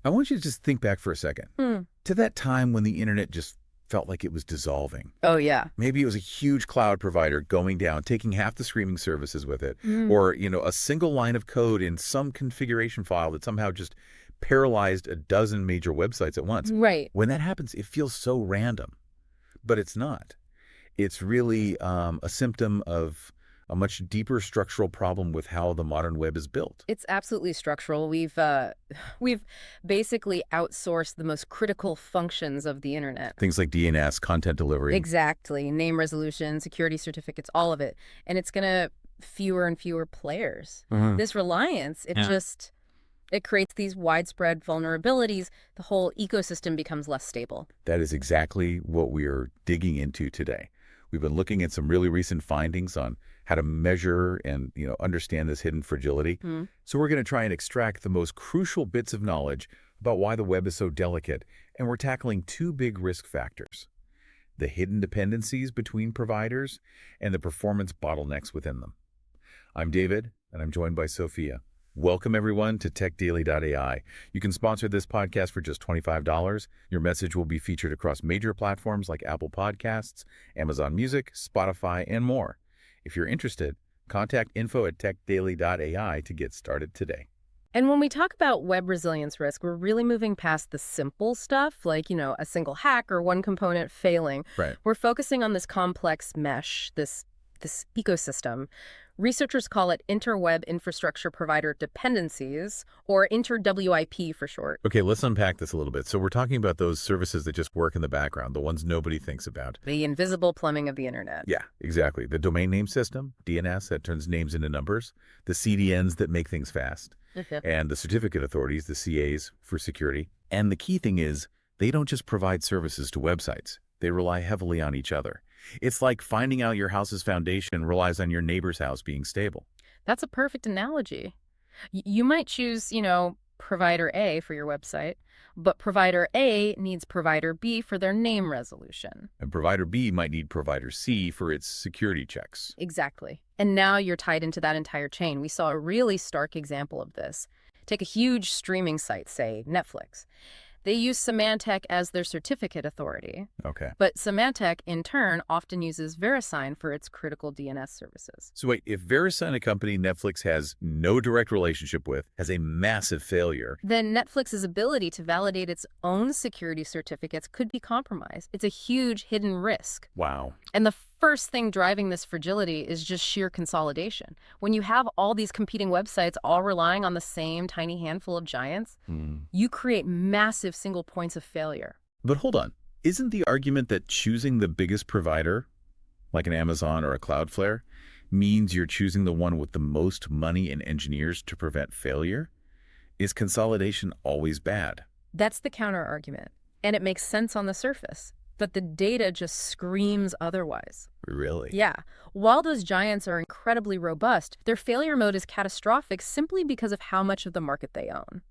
I want you to just think back for a second to that time when the internet just felt like it was dissolving. Oh, yeah. Maybe it was a huge cloud provider going down, taking half the streaming services with it, or, a single line of code in some configuration file that somehow just paralyzed a dozen major websites at once. Right. When that happens, it feels so random, but it's not. It's really a symptom of a much deeper structural problem with how the modern web is built. It's absolutely structural. We've basically outsourced the most critical functions of the internet. Things like DNS, content delivery. Exactly. Name resolution, security certificates, all of it. And it's going to fewer and fewer players. This reliance, it creates these widespread vulnerabilities. The whole ecosystem becomes less stable. That is exactly what we are digging into today. We've been looking at some really recent findings on how to measure and understand this hidden fragility. So we're going to try and extract the most crucial bits of knowledge about why the web is so delicate, and we're tackling two big risk factors: the hidden dependencies between providers and the performance bottlenecks within them. I'm David, and I'm joined by Sophia. Welcome, everyone, to techdaily.ai. You can sponsor this podcast for just $25. Your message will be featured across major platforms like Apple Podcasts, Amazon Music, Spotify, and more. If you're interested, contact info@techdaily.ai to get started today. And when we talk about web resilience risk, we're really moving past the simple stuff, like, a single hack or one component failing. Right. We're focusing on this complex mesh, this ecosystem. Researchers call it INTERWIP infrastructure provider dependencies, or INTERWIP for short. Okay, let's unpack this a little bit. So we're talking about those services that just work in the background, the ones nobody thinks about. The invisible plumbing of the internet. Yeah, exactly. The domain name system, DNS, that turns names into numbers, the CDNs that make things fast, and the certificate authorities, the CAs, for security. And the key thing is, they don't just provide services to websites. They rely heavily on each other. It's like finding out your house's foundation relies on your neighbor's house being stable. That's a perfect analogy. You might choose, provider A for your website, but provider A needs provider B for their name resolution. And provider B might need provider C for its security checks. Exactly. And now you're tied into that entire chain. We saw a really stark example of this. Take a huge streaming site, say Netflix. They use Symantec as their certificate authority. Okay. But Symantec, in turn, often uses VeriSign for its critical DNS services. So wait, if VeriSign, a company Netflix has no direct relationship with, has a massive failure, then Netflix's ability to validate its own security certificates could be compromised. It's a huge hidden risk. wow. And the first thing driving this fragility is just sheer consolidation. When you have all these competing websites all relying on the same tiny handful of giants, you create massive single points of failure. But hold on. Isn't the argument that choosing the biggest provider, like an Amazon or a Cloudflare, means you're choosing the one with the most money and engineers to prevent failure? Is consolidation always bad? That's the counter argument. And it makes sense on the surface. But the data just screams otherwise. Really? Yeah. While those giants are incredibly robust, their failure mode is catastrophic simply because of how much of the market they own.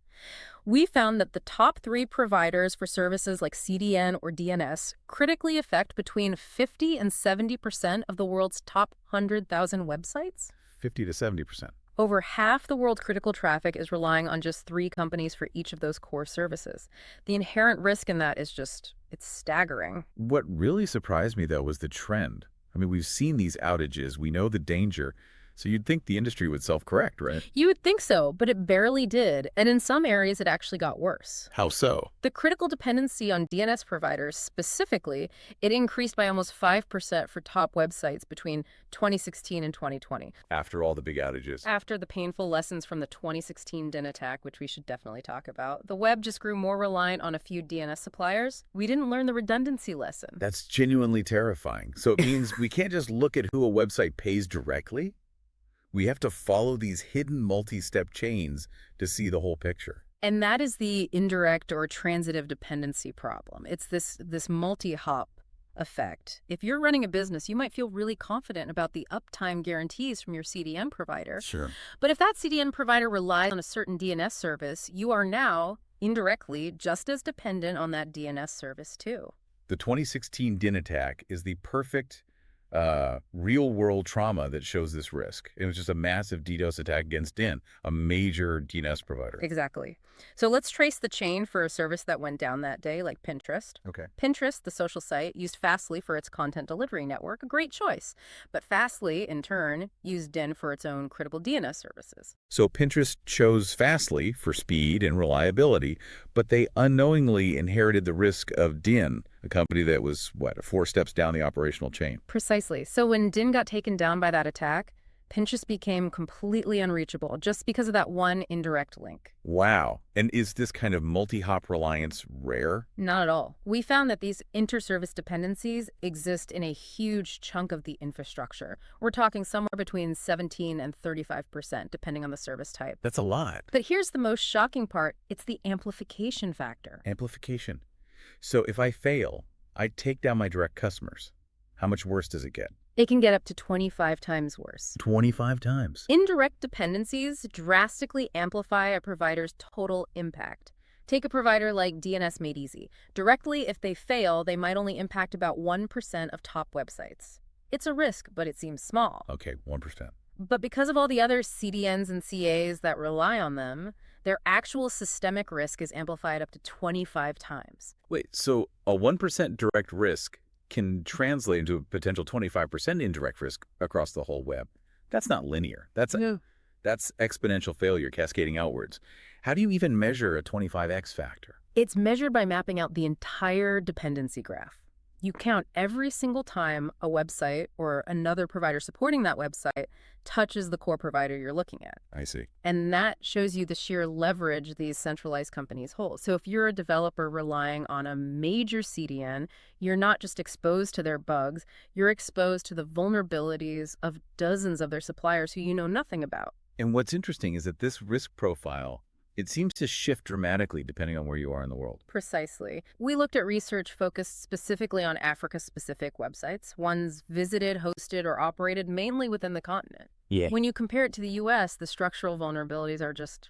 We found that the top 3 providers for services like CDN or DNS critically affect between 50 and 70% of the world's top 100,000 websites. 50 to 70%. Over half the world's critical traffic is relying on just 3 companies for each of those core services. The inherent risk in that is it's staggering. What really surprised me, though, was the trend. I mean, we've seen these outages. We know the danger. So you'd think the industry would self-correct, right? You would think so, but it barely did. And in some areas, it actually got worse. How so? The critical dependency on DNS providers specifically, it increased by almost 5% for top websites between 2016 and 2020. After all the big outages. After the painful lessons from the 2016 DIN attack, which we should definitely talk about, the web just grew more reliant on a few DNS suppliers. We didn't learn the redundancy lesson. That's genuinely terrifying. So it means we can't just look at who a website pays directly? We have to follow these hidden multi-step chains to see the whole picture. And that is the indirect or transitive dependency problem. It's this multi-hop effect. If you're running a business, you might feel really confident about the uptime guarantees from your CDN provider. Sure. But if that CDN provider relies on a certain DNS service, you are now indirectly just as dependent on that DNS service too. The 2016 DIN attack is the perfect real-world trauma that shows this risk. It was just a massive DDoS attack against DIN, a major DNS provider. Exactly. So let's trace the chain for a service that went down that day, like Pinterest. Okay. Pinterest, the social site, used Fastly for its content delivery network, a great choice. But Fastly, in turn, used DIN for its own critical DNS services. So Pinterest chose Fastly for speed and reliability, but they unknowingly inherited the risk of DIN, a company that was, 4 steps down the operational chain. Precisely. So when DIN got taken down by that attack, Pinterest became completely unreachable just because of that one indirect link. Wow. And is this kind of multi-hop reliance rare? Not at all. We found that these inter-service dependencies exist in a huge chunk of the infrastructure. We're talking somewhere between 17 and 35%, depending on the service type. That's a lot. But here's the most shocking part. It's the amplification factor. Amplification. So if I fail, I take down my direct customers. How much worse does it get? It can get up to 25 times worse. 25 times. Indirect dependencies drastically amplify a provider's total impact. Take a provider like DNS Made Easy. Directly, if they fail, they might only impact about 1% of top websites. It's a risk, but it seems small. Okay, 1%. But because of all the other CDNs and CAs that rely on them, their actual systemic risk is amplified up to 25 times. Wait, so a 1% direct risk can translate into a potential 25% indirect risk across the whole web. That's not linear. That's exponential failure cascading outwards. How do you even measure a 25x factor? It's measured by mapping out the entire dependency graph. You count every single time a website or another provider supporting that website touches the core provider you're looking at. I see. And that shows you the sheer leverage these centralized companies hold. So if you're a developer relying on a major CDN, you're not just exposed to their bugs, you're exposed to the vulnerabilities of dozens of their suppliers who you know nothing about. And what's interesting is that this risk profile, it seems to shift dramatically depending on where you are in the world. Precisely. We looked at research focused specifically on Africa-specific websites, ones visited, hosted, or operated mainly within the continent. Yeah. When you compare it to the U.S., the structural vulnerabilities are just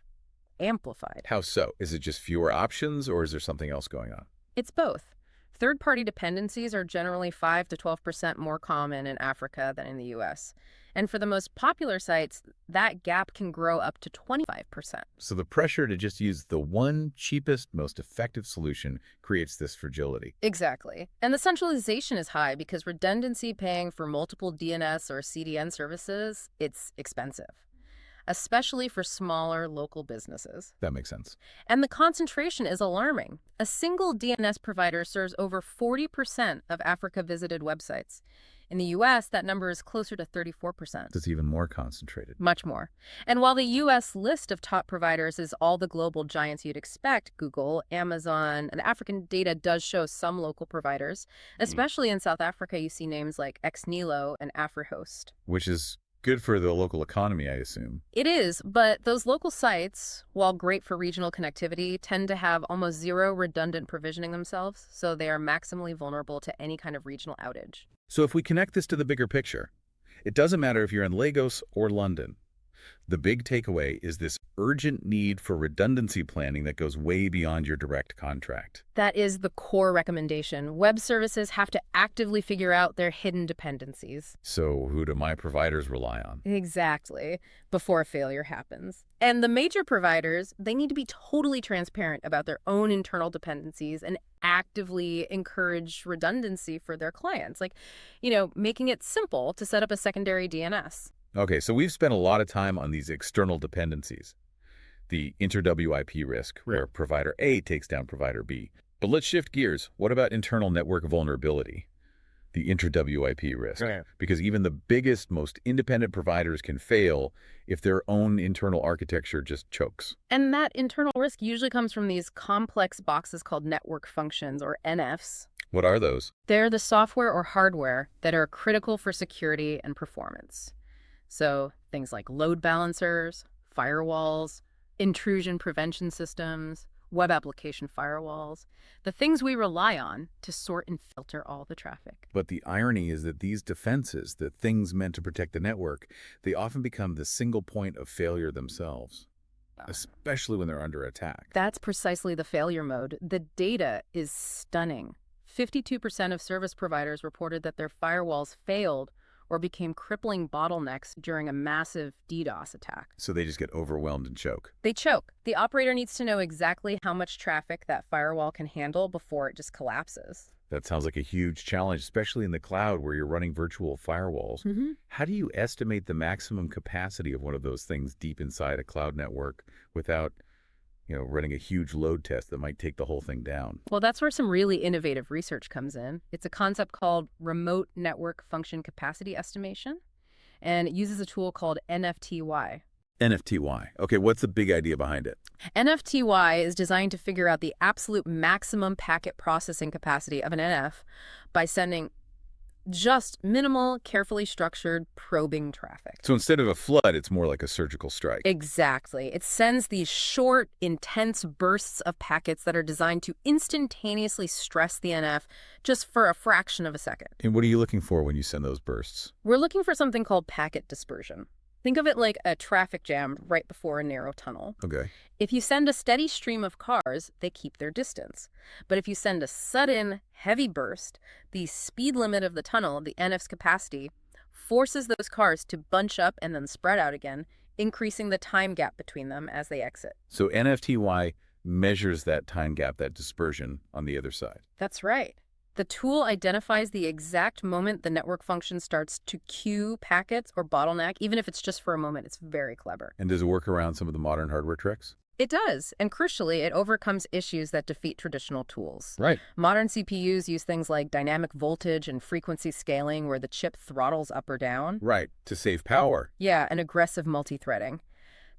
amplified. How so? Is it just fewer options, or is there something else going on? It's both. Third-party dependencies are generally 5 to 12% more common in Africa than in the U.S. And for the most popular sites, that gap can grow up to 25%. So the pressure to just use the one cheapest, most effective solution creates this fragility. Exactly. And the centralization is high because redundancy paying for multiple DNS or CDN services, it's expensive, especially for smaller local businesses. That makes sense. And the concentration is alarming. A single DNS provider serves over 40% of Africa-visited websites. In the U.S., that number is closer to 34%. It's even more concentrated. Much more. And while the U.S. list of top providers is all the global giants you'd expect, Google, Amazon, and African data does show some local providers. Especially in South Africa, you see names like Xnilo and AfriHost. Which is good for the local economy, I assume. It is, but those local sites, while great for regional connectivity, tend to have almost zero redundant provisioning themselves, so they are maximally vulnerable to any kind of regional outage. So if we connect this to the bigger picture, it doesn't matter if you're in Lagos or London. The big takeaway is this urgent need for redundancy planning that goes way beyond your direct contract. That is the core recommendation. Web services have to actively figure out their hidden dependencies. So who do my providers rely on? Exactly, before a failure happens. And the major providers, they need to be totally transparent about their own internal dependencies and actively encourage redundancy for their clients. Like, making it simple to set up a secondary DNS. Okay, so we've spent a lot of time on these external dependencies. The inter-WIP risk, where provider A takes down provider B. But let's shift gears. What about internal network vulnerability? The inter-WIP risk. Right. Because even the biggest, most independent providers can fail if their own internal architecture just chokes. And that internal risk usually comes from these complex boxes called network functions, or NFs. What are those? They're the software or hardware that are critical for security and performance. So things like load balancers, firewalls, intrusion prevention systems, web application firewalls, the things we rely on to sort and filter all the traffic. But the irony is that these defenses, the things meant to protect the network, they often become the single point of failure themselves, especially when they're under attack. That's precisely the failure mode. The data is stunning. 52% of service providers reported that their firewalls failed or became crippling bottlenecks during a massive DDoS attack. So they just get overwhelmed and choke. They choke. The operator needs to know exactly how much traffic that firewall can handle before it just collapses. That sounds like a huge challenge, especially in the cloud where you're running virtual firewalls. How do you estimate the maximum capacity of one of those things deep inside a cloud network without, running a huge load test that might take the whole thing down? Well, that's where some really innovative research comes in. It's a concept called remote network function capacity estimation, and it uses a tool called NFTY. NFTY. Okay, what's the big idea behind it? NFTY is designed to figure out the absolute maximum packet processing capacity of an NF by sending just minimal, carefully structured probing traffic. So instead of a flood, it's more like a surgical strike. Exactly. It sends these short, intense bursts of packets that are designed to instantaneously stress the NF just for a fraction of a second. And what are you looking for when you send those bursts? We're looking for something called packet dispersion. Think of it like a traffic jam right before a narrow tunnel. Okay. If you send a steady stream of cars, they keep their distance. But if you send a sudden, heavy burst, the speed limit of the tunnel, the NF's capacity, forces those cars to bunch up and then spread out again, increasing the time gap between them as they exit. So NFTY measures that time gap, that dispersion on the other side. That's right. The tool identifies the exact moment the network function starts to queue packets or bottleneck, even if it's just for a moment. It's very clever. And does it work around some of the modern hardware tricks? It does, and crucially, it overcomes issues that defeat traditional tools. Right. Modern CPUs use things like dynamic voltage and frequency scaling where the chip throttles up or down. Right, to save power. Yeah, and aggressive multi-threading.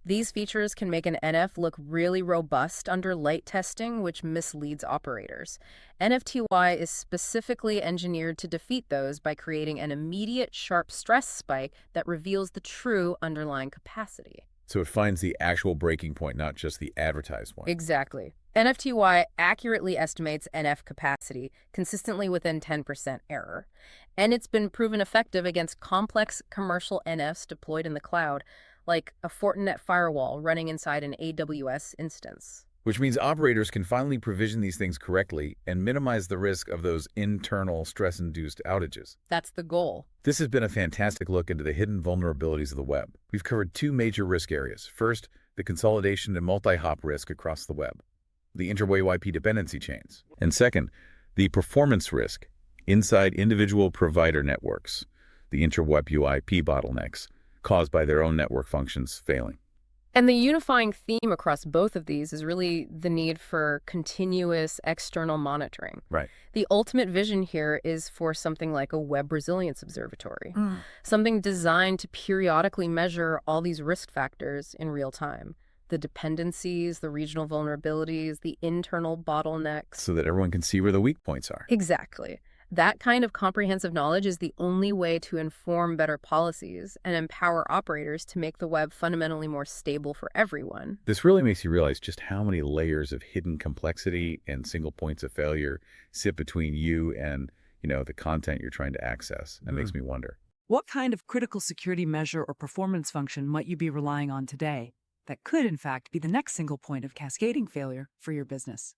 These features can make an NF look really robust under light testing, which misleads operators. NFTY is specifically engineered to defeat those by creating an immediate sharp stress spike that reveals the true underlying capacity. So it finds the actual breaking point, not just the advertised one. Exactly. NFTY accurately estimates NF capacity consistently within 10% error. And it's been proven effective against complex commercial NFs deployed in the cloud, like a Fortinet firewall running inside an AWS instance. Which means operators can finally provision these things correctly and minimize the risk of those internal stress-induced outages. That's the goal. This has been a fantastic look into the hidden vulnerabilities of the web. We've covered two major risk areas. First, the consolidation and multi-hop risk across the web, the inter-WAP dependency chains. And second, the performance risk inside individual provider networks, the inter-WAP bottlenecks caused by their own network functions failing. And the unifying theme across both of these is really the need for continuous external monitoring. Right. The ultimate vision here is for something like a web resilience observatory, something designed to periodically measure all these risk factors in real time. The dependencies, the regional vulnerabilities, the internal bottlenecks. So that everyone can see where the weak points are. Exactly. That kind of comprehensive knowledge is the only way to inform better policies and empower operators to make the web fundamentally more stable for everyone. This really makes you realize just how many layers of hidden complexity and single points of failure sit between you and, the content you're trying to access. That makes me wonder. What kind of critical security measure or performance function might you be relying on today that could, in fact, be the next single point of cascading failure for your business?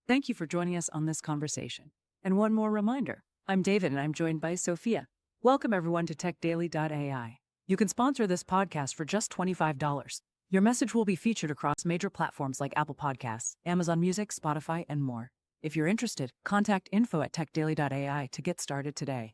Thank you for joining us on this conversation. And one more reminder, I'm David and I'm joined by Sophia. Welcome everyone to techdaily.ai. You can sponsor this podcast for just $25. Your message will be featured across major platforms like Apple Podcasts, Amazon Music, Spotify, and more. If you're interested, contact info@techdaily.ai to get started today.